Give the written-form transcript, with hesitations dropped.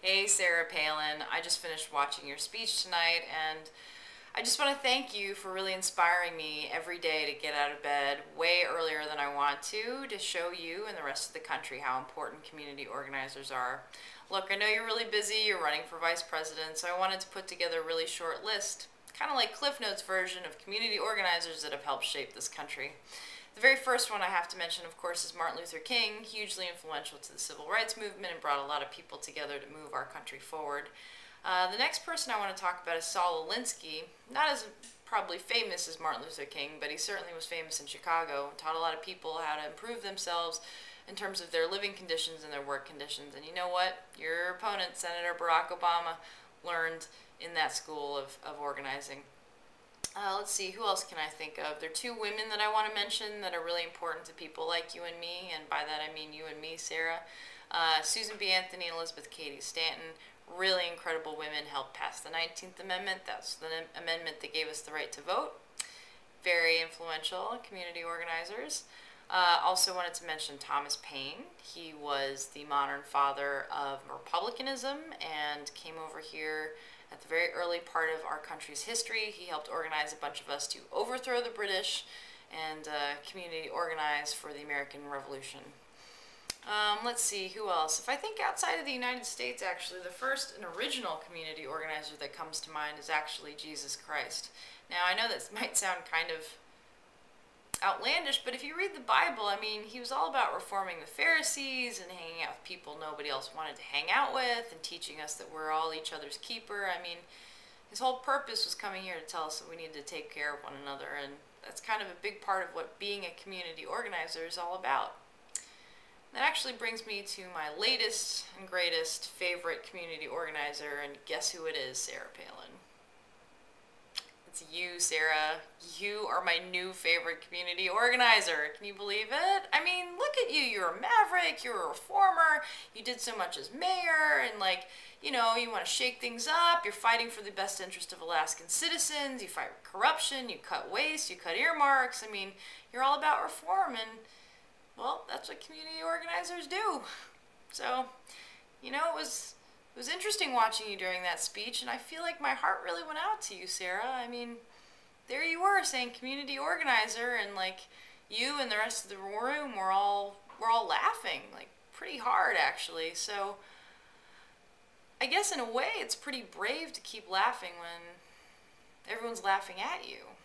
Hey, Sarah Palin. I just finished watching your speech tonight, and I just want to thank you for really inspiring me every day to get out of bed way earlier than I want to show you and the rest of the country how important community organizers are. Look, I know you're really busy, you're running for vice president, so I wanted to put together a really short list, kind of like Cliff Notes version of community organizers that have helped shape this country. The very first one I have to mention, of course, is Martin Luther King, hugely influential to the civil rights movement and brought a lot of people together to move our country forward. The next person I want to talk about is Saul Alinsky, not as probably famous as Martin Luther King, but he certainly was famous in Chicago, taught a lot of people how to improve themselves in terms of their living conditions and their work conditions. And you know what? Your opponent, Senator Barack Obama, learned in that school of organizing. Let's see, who else can I think of? There are two women that I want to mention that are really important to people like you and me, and by that I mean you and me, Sarah. Susan B. Anthony and Elizabeth Cady Stanton, really incredible women, helped pass the 19th Amendment. That's the amendment that gave us the right to vote. Very influential community organizers. Also wanted to mention Thomas Paine. He was the modern father of republicanism and came over here at the very early part of our country's history. He helped organize a bunch of us to overthrow the British and community organize for the American Revolution. Let's see, who else? If I think outside of the United States, actually, the first and original community organizer that comes to mind is actually Jesus Christ. Now, I know this might sound kind of outlandish, but if you read the Bible, I mean, he was all about reforming the Pharisees and hanging out with people nobody else wanted to hang out with and teaching us that we're all each other's keeper. I mean, his whole purpose was coming here to tell us that we need to take care of one another, and that's kind of a big part of what being a community organizer is all about. That actually brings me to my latest and greatest favorite community organizer, and guess who it is, Sarah Palin. It's you, Sarah. You are my new favorite community organizer. Can you believe it? I mean, look at you. You're a maverick. You're a reformer. You did so much as mayor, and you want to shake things up. You're fighting for the best interest of Alaskan citizens. You fight corruption. You cut waste. You cut earmarks. I mean, you're all about reform, and well, that's what community organizers do. So, it was interesting watching you during that speech, and I feel like my heart really went out to you, Sarah. I mean, there you were saying community organizer, and you and the rest of the room were all laughing, pretty hard actually. So I guess in a way it's pretty brave to keep laughing when everyone's laughing at you.